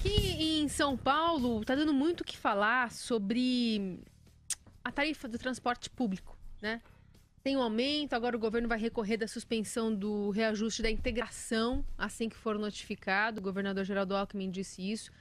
Aqui em São Paulo, está dando muito o que falar sobre a tarifa do transporte público, né? Tem um aumento, agora o governo vai recorrer da suspensão do reajuste da integração, assim que for notificado. O governador Geraldo Alckmin disse isso.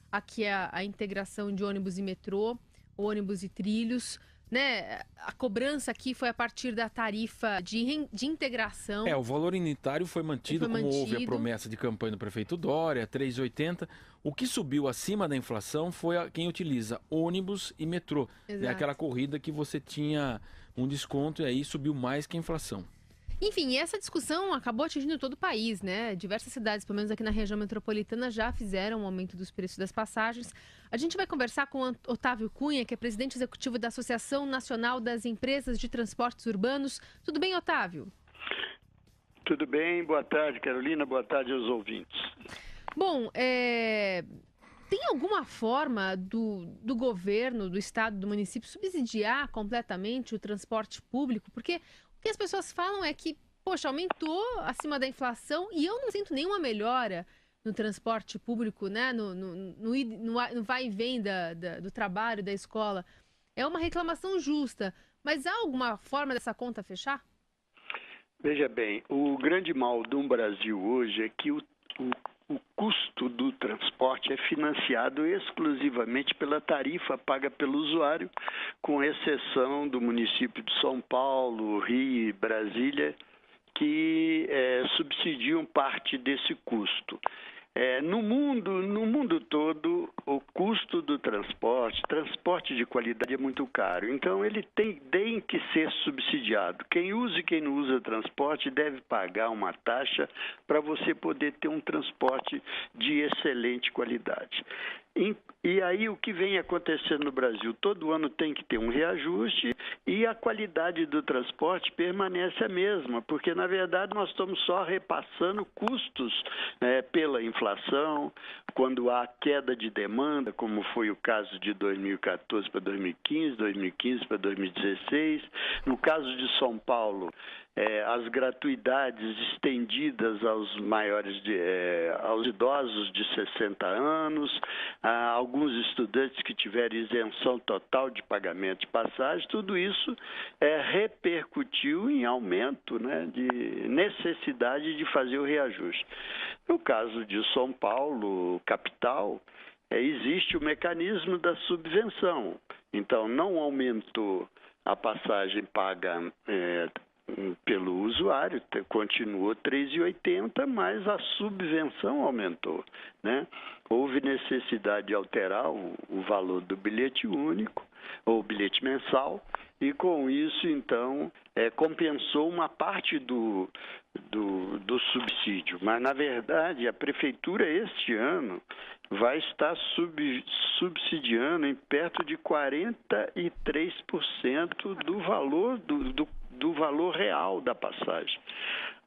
Aqui é a integração de ônibus e metrô, ônibus e trilhos, né? A cobrança aqui foi a partir da tarifa de integração. O valor unitário foi mantido, como houve a promessa de campanha do prefeito Dória, 3,80. O que subiu acima da inflação foi quem utiliza ônibus e metrô. É aquela corrida que você tinha um desconto e aí subiu mais que a inflação. Enfim, essa discussão acabou atingindo todo o país, né? Diversas cidades, pelo menos aqui na região metropolitana, já fizeram um aumento dos preços das passagens. A gente vai conversar com o Otávio Cunha, que é presidente executivo da Associação Nacional das Empresas de Transportes Urbanos. Tudo bem, Otávio? Tudo bem, boa tarde, Carolina, boa tarde aos ouvintes. Bom, tem alguma forma do governo, do estado, do município subsidiar completamente o transporte público? Porque o que as pessoas falam é que, poxa, aumentou acima da inflação e eu não sinto nenhuma melhora no transporte público, né? No vai e vem do trabalho, da escola. É uma reclamação justa, mas há alguma forma dessa conta fechar? Veja bem, o grande mal do Brasil hoje é que o custo do transporte é financiado exclusivamente pela tarifa paga pelo usuário, com exceção do município de São Paulo, Rio e Brasília, que subsidiam parte desse custo. No mundo todo, o custo do transporte de qualidade é muito caro. Então, ele tem que ser subsidiado. Quem usa e quem não usa transporte deve pagar uma taxa para você poder ter um transporte de excelente qualidade. E aí o que vem acontecendo no Brasil? Todo ano tem que ter um reajuste e a qualidade do transporte permanece a mesma, porque na verdade nós estamos só repassando custos pela inflação, quando há queda de demanda, como foi o caso de 2014 para 2015, 2015 para 2016. No caso de São Paulo, as gratuidades estendidas aos aos idosos de 60 anos, alguns estudantes que tiveram isenção total de pagamento de passagem, tudo isso repercutiu em aumento, né, de necessidade de fazer o reajuste. No caso de São Paulo, capital, existe o mecanismo da subvenção. Então, não aumentou a passagem paga pelo usuário, continuou 3,80, mas a subvenção aumentou, né? Houve necessidade de alterar o valor do bilhete único, ou bilhete mensal, e com isso, então, compensou uma parte do subsídio. Mas, na verdade, a Prefeitura, este ano, vai estar subsidiando em perto de 43% do valor do valor real da passagem.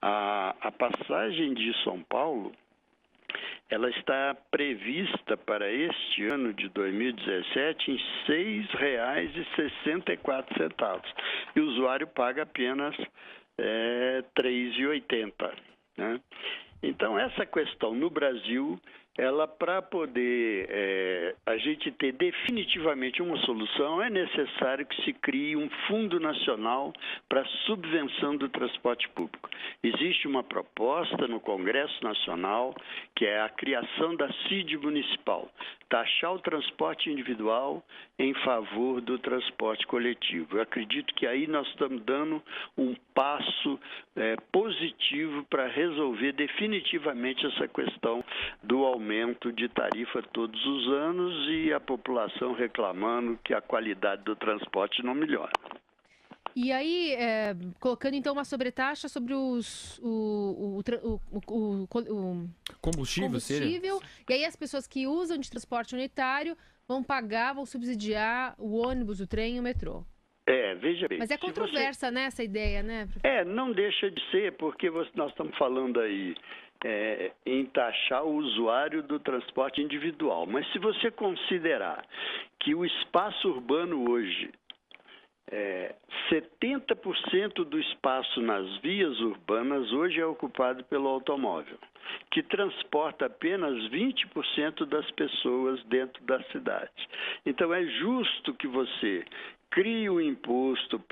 A passagem de São Paulo, ela está prevista para este ano de 2017 em R$ 6,64. E o usuário paga apenas R$ 3,80. Né? Então, essa questão no Brasil, ela, para poder a gente ter definitivamente uma solução, é necessário que se crie um Fundo Nacional para subvenção do transporte público. Existe uma proposta no Congresso Nacional, que é a criação da CID municipal, taxar o transporte individual em favor do transporte coletivo. Eu acredito que aí nós estamos dando um passo positivo para resolver definitivamente essa questão do aumento de tarifa todos os anos e a população reclamando que a qualidade do transporte não melhora. E aí, colocando então uma sobretaxa sobre o combustível, e aí as pessoas que usam de transporte unitário vão subsidiar o ônibus, o trem e o metrô. Veja bem. Mas é controversa, né, essa ideia, né? Não deixa de ser, porque nós estamos falando aí em taxar o usuário do transporte individual. Mas se você considerar que o espaço urbano hoje 70% do espaço nas vias urbanas hoje é ocupado pelo automóvel, que transporta apenas 20% das pessoas dentro da cidade. Então, é justo que você crie um imposto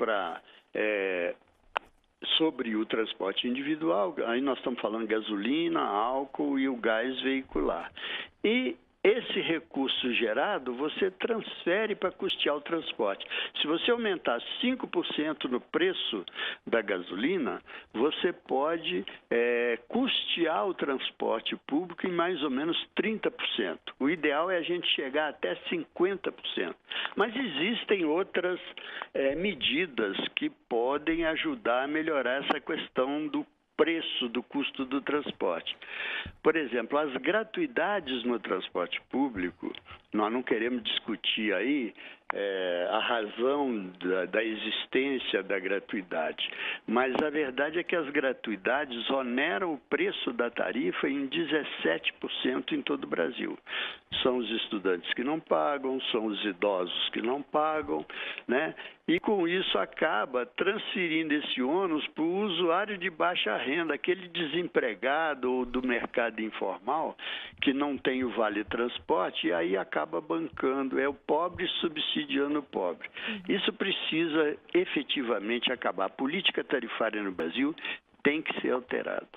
sobre o transporte individual, aí nós estamos falando de gasolina, álcool e o gás veicular. E esse recurso gerado, você transfere para custear o transporte. Se você aumentar 5% no preço da gasolina, você pode custear o transporte público em mais ou menos 30%. O ideal é a gente chegar até 50%. Mas existem outras medidas que podem ajudar a melhorar essa questão do preço do custo do transporte. Por exemplo, as gratuidades no transporte público, nós não queremos discutir aí a razão da existência da gratuidade, mas a verdade é que as gratuidades oneram o preço da tarifa em 17% em todo o Brasil. São os estudantes que não pagam, são os idosos que não pagam, né? E com isso acaba transferindo esse ônus para o usuário de baixa renda, aquele desempregado ou do mercado informal que não tem o vale transporte, e aí acaba bancando, é o pobre subsidiando o pobre. Isso precisa efetivamente acabar. A política tarifária no Brasil tem que ser alterada.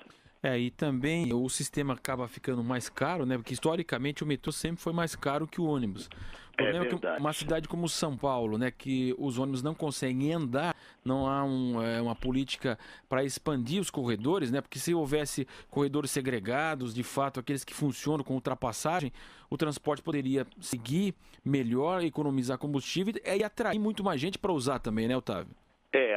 E também o sistema acaba ficando mais caro, né? Porque historicamente o metrô sempre foi mais caro que o ônibus. O problema é que uma cidade como São Paulo, né, que os ônibus não conseguem andar, não há uma política para expandir os corredores, né? Porque se houvesse corredores segregados, de fato, aqueles que funcionam com ultrapassagem, o transporte poderia seguir melhor, economizar combustível e atrair muito mais gente para usar também, né, Otávio?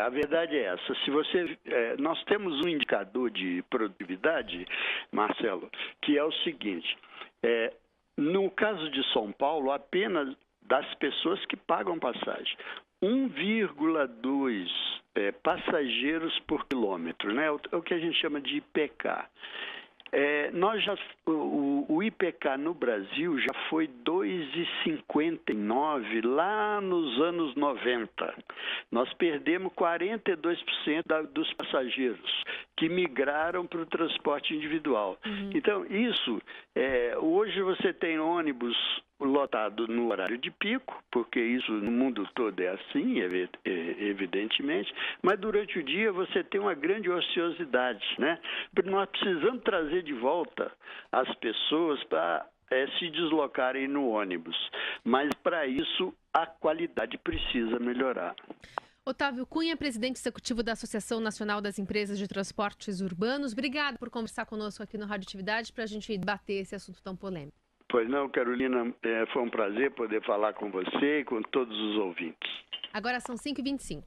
A verdade é essa. Se você, nós temos um indicador de produtividade, Marcelo, que é o seguinte: no caso de São Paulo, apenas das pessoas que pagam passagem, 1,2 passageiros por quilômetro, né? O que a gente chama de IPK. O IPK no Brasil já foi 2,59 lá nos anos 90. Nós perdemos 42% dos passageiros que migraram para o transporte individual. Então, isso, hoje você tem ônibus lotado no horário de pico, porque isso no mundo todo é assim, evidentemente, mas durante o dia você tem uma grande ociosidade, né? Nós precisamos trazer de volta as pessoas para se deslocarem no ônibus, mas para isso a qualidade precisa melhorar. Otávio Cunha, presidente executivo da Associação Nacional das Empresas de Transportes Urbanos, obrigado por conversar conosco aqui no Radioatividade para a gente debater esse assunto tão polêmico. Pois não, Carolina, foi um prazer poder falar com você e com todos os ouvintes. Agora são 5h25.